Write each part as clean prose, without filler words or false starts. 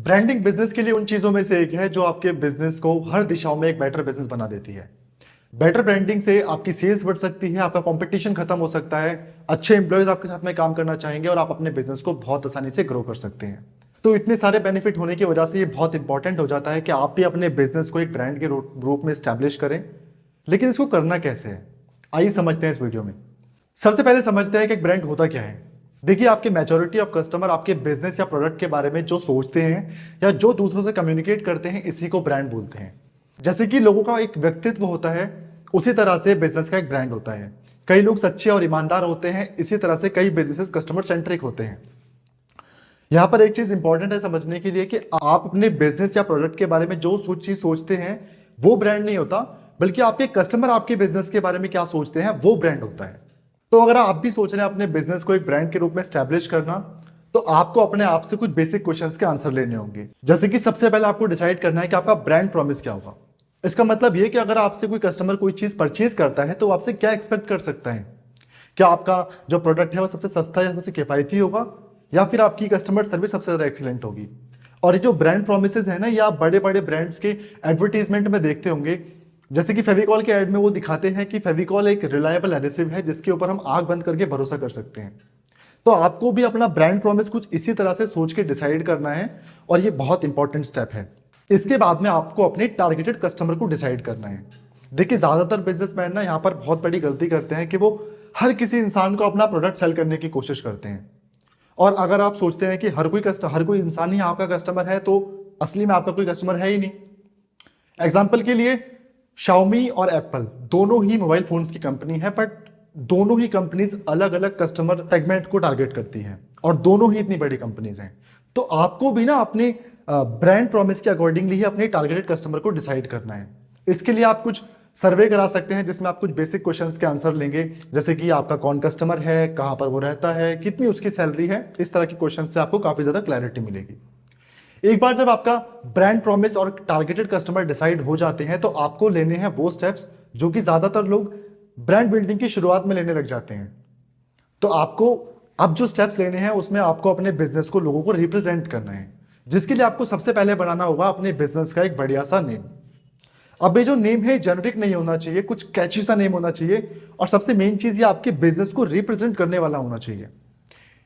Branding business के लिए उन चीजों में से एक है जो आपके बिजनेस को हर दिशाओं में एक बेटर बिजनेस बना देती है। बेटर ब्रांडिंग से आपकी सेल्स बढ़ सकती है, आपका कंपटीशन खत्म हो सकता है, अच्छे एम्प्लॉयज आपके साथ में काम करना चाहेंगे और आप अपने बिजनेस को बहुत आसानी से ग्रो कर सकते हैं। तो इतने सारे बेनिफिट होने की वजह से ये बहुत इंपॉर्टेंट हो जाता है कि आप भी अपने बिजनेस को एक ब्रांड के रूप में स्टैब्लिश करें। लेकिन इसको करना कैसे है, आइए समझते हैं इस वीडियो में। सबसे पहले समझते हैं कि एक ब्रांड होता क्या है। देखिए, आपकी मेजॉरिटी ऑफ कस्टमर आपके बिजनेस या प्रोडक्ट के बारे में जो सोचते हैं या जो दूसरों से कम्युनिकेट करते हैं, इसी को ब्रांड बोलते हैं। जैसे कि लोगों का एक व्यक्तित्व होता है, उसी तरह से बिजनेस का एक ब्रांड होता है। कई लोग सच्चे और ईमानदार होते हैं, इसी तरह से कई बिजनेसेस कस्टमर सेंट्रिक होते हैं। यहाँ पर एक चीज इंपॉर्टेंट है समझने के लिए कि आप अपने बिजनेस या प्रोडक्ट के बारे में जो चीज सोचते हैं वो ब्रांड नहीं होता, बल्कि आपके कस्टमर आपके बिजनेस के बारे में क्या सोचते हैं वो ब्रांड होता है। तो अगर आप भी सोच रहे हैं अपने बिजनेस को एक ब्रांड के रूप में स्टैब्लिश करना, तो आपको अपने आप से कुछ बेसिक क्वेश्चंस के आंसर लेने होंगे। जैसे कि सबसे पहले आपको डिसाइड करना है कि आपका ब्रांड प्रॉमिस क्या होगा। इसका मतलब ये कि अगर आपसे कोई कस्टमर कोई चीज परचेज करता है तो आपसे क्या एक्सपेक्ट कर सकता है। क्या आपका जो प्रोडक्ट है वो सबसे सस्ता या सबसे किफायती होगा, या फिर आपकी कस्टमर सर्विस सबसे ज्यादा एक्सीलेंट होगी। और ये जो ब्रांड प्रॉमिसेस है ना, ये आप बड़े बड़े ब्रांड्स के एडवर्टीजमेंट में देखते होंगे। जैसे कि फेविकॉल के ऐड में वो दिखाते हैं कि फेविकॉल एक रिलायबल एडेसिव है जिसके ऊपर हम आंख बंद करके भरोसा कर सकते हैं। तो आपको भी अपना ब्रांड प्रॉमिस कुछ इसी तरह से सोच के डिसाइड करना है, और ये बहुत इंपॉर्टेंट स्टेप है। इसके बाद में आपको अपने टारगेटेड कस्टमर को डिसाइड करना है। देखिए, ज्यादातर बिजनेसमैन ना यहाँ पर बहुत बड़ी गलती करते हैं कि वो हर किसी इंसान को अपना प्रोडक्ट सेल करने की कोशिश करते हैं। और अगर आप सोचते हैं कि हर कोई इंसान ही आपका कस्टमर है, तो असली में आपका कोई कस्टमर है ही नहीं। एग्जाम्पल के लिए, Xiaomi और एप्पल दोनों ही मोबाइल फोन्स की कंपनी है, बट दोनों ही कंपनीज अलग अलग कस्टमर सेगमेंट को टारगेट करती हैं, और दोनों ही इतनी बड़ी कंपनीज हैं। तो आपको भी ना अपने ब्रांड प्रॉमिस के अकॉर्डिंगली ही अपने टारगेटेड कस्टमर को डिसाइड करना है। इसके लिए आप कुछ सर्वे करा सकते हैं जिसमें आप कुछ बेसिक क्वेश्चंस के आंसर लेंगे, जैसे कि आपका कौन कस्टमर है, कहाँ पर वो रहता है, कितनी उसकी सैलरी है। इस तरह के क्वेश्चन से आपको काफी ज्यादा क्लैरिटी मिलेगी। एक बार जब आपका ब्रांड प्रॉमिस और टारगेटेड कस्टमर डिसाइड हो जाते हैं, तो आपको लेने हैं वो स्टेप्स जो कि ज्यादातर लोग ब्रांड बिल्डिंग की शुरुआत में लेने लग जाते हैं। तो आपको अब जो स्टेप्स लेने हैं उसमें आपको अपने बिजनेस को लोगों को रिप्रेजेंट करना है, जिसके लिए आपको सबसे पहले बनाना होगा अपने बिजनेस का एक बढ़िया सा नेम। अब ये जो नेम है जेनरिक नहीं होना चाहिए, कुछ कैची सा नेम होना चाहिए, और सबसे मेन चीज ये आपके बिजनेस को रिप्रेजेंट करने वाला होना चाहिए।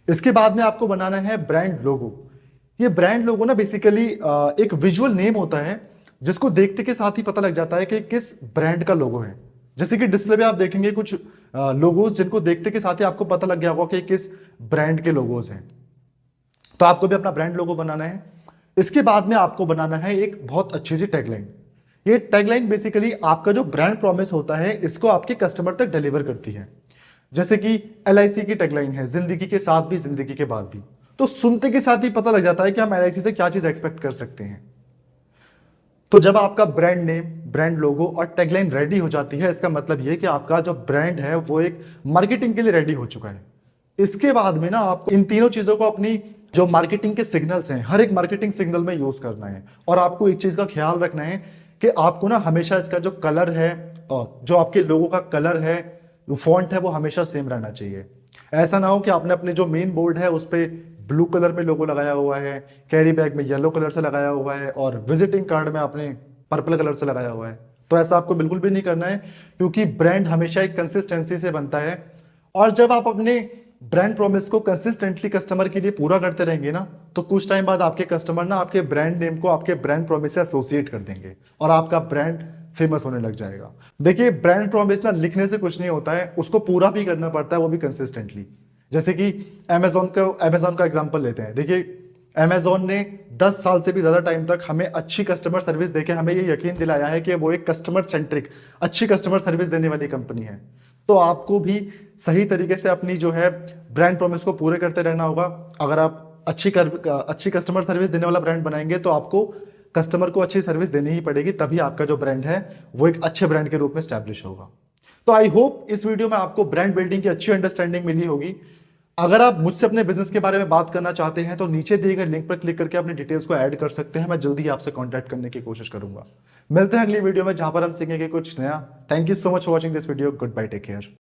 इसके बाद में आपको बनाना है ब्रांड लोगो। ये ब्रांड लोगो ना बेसिकली एक विजुअल नेम होता है जिसको देखते के साथ ही पता लग जाता है कि किस ब्रांड का लोगो है। जैसे कि डिस्प्ले पे आप देखेंगे कुछ लोगोज जिनको देखते के साथ ही आपको पता लग गया होगा कि किस ब्रांड के लोगोज हैं। तो आपको भी अपना ब्रांड लोगो बनाना है। इसके बाद में आपको बनाना है एक बहुत अच्छी सी टैगलाइन। ये टैगलाइन बेसिकली आपका जो ब्रांड प्रॉमिस होता है इसको आपके कस्टमर तक डिलीवर करती है। जैसे कि LIC की टैगलाइन है, जिंदगी के साथ भी जिंदगी के बाद भी। तो सुनते के साथ ही पता लग जाता है कि हम LIC से क्या चीज एक्सपेक्ट कर सकते हैं। तो जब आपका ब्रांड नेम, ब्रांड लोगो और टैगलाइन रेडी हो जाती है, इसका मतलब यह कि आपका जो ब्रांड है वो एक मार्केटिंग के लिए रेडी हो चुका है। इसके बाद में ना आपको इन तीनों चीजों को अपनी जो मार्केटिंग के सिग्नल्स हैं, हर एक मार्केटिंग सिग्नल में यूज करना है। और आपको एक चीज का ख्याल रखना है कि आपको ना हमेशा इसका जो कलर है, और जो आपके लोगो का कलर है, जो फॉन्ट है, वो हमेशा सेम रहना चाहिए। ऐसा ना हो कि आपने अपने जो मेन बोर्ड है उस पर ब्लू कलर में लोगो लगाया हुआ है, कैरी बैग में येलो कलर से लगाया हुआ है, और विजिटिंग कार्ड में आपने पर्पल कलर से लगाया हुआ है। तो ऐसा आपको बिल्कुल भी नहीं करना है, क्योंकि ब्रांड हमेशा एक कंसिस्टेंसी से बनता है। और जब आप अपने ब्रांड प्रॉमिस को कंसिस्टेंटली कस्टमर के लिए पूरा करते रहेंगे ना, तो कुछ टाइम बाद आपके कस्टमर ना आपके ब्रांड नेम को आपके ब्रांड प्रॉमिस से एसोसिएट कर देंगे और आपका ब्रांड फेमस होने लग जाएगा। देखिए, ब्रांड प्रॉमिस ना लिखने से कुछ नहीं होता है, उसको पूरा भी करना पड़ता है, वो भी कंसिस्टेंटली। जैसे कि अमेजोन का एग्जांपल लेते हैं। देखिए, अमेजोन ने 10 साल से भी ज्यादा टाइम तक हमें अच्छी कस्टमर सर्विस देके हमें ये यकीन दिलाया है कि वो एक कस्टमर सेंट्रिक, अच्छी कस्टमर सर्विस देने वाली कंपनी है। तो आपको भी सही तरीके से अपनी जो है ब्रांड प्रॉमिस को पूरे करते रहना होगा। अगर आप अच्छी कस्टमर सर्विस देने वाला ब्रांड बनाएंगे, तो आपको कस्टमर को अच्छी सर्विस देनी ही पड़ेगी, तभी आपका जो ब्रांड है वो एक अच्छे ब्रांड के रूप में स्टैब्लिश होगा। तो आई होप इस वीडियो में आपको ब्रांड बिल्डिंग की अच्छी अंडरस्टैंडिंग मिली होगी। अगर आप मुझसे अपने बिजनेस के बारे में बात करना चाहते हैं, तो नीचे दिए गए लिंक पर क्लिक करके अपनी डिटेल्स को ऐड कर सकते हैं। मैं जल्दी आपसे कांटेक्ट करने की कोशिश करूंगा। मिलते हैं अगली वीडियो में, जहां पर हम सीखेंगे कुछ नया। Thank you so much for watching this video. Good bye, take care.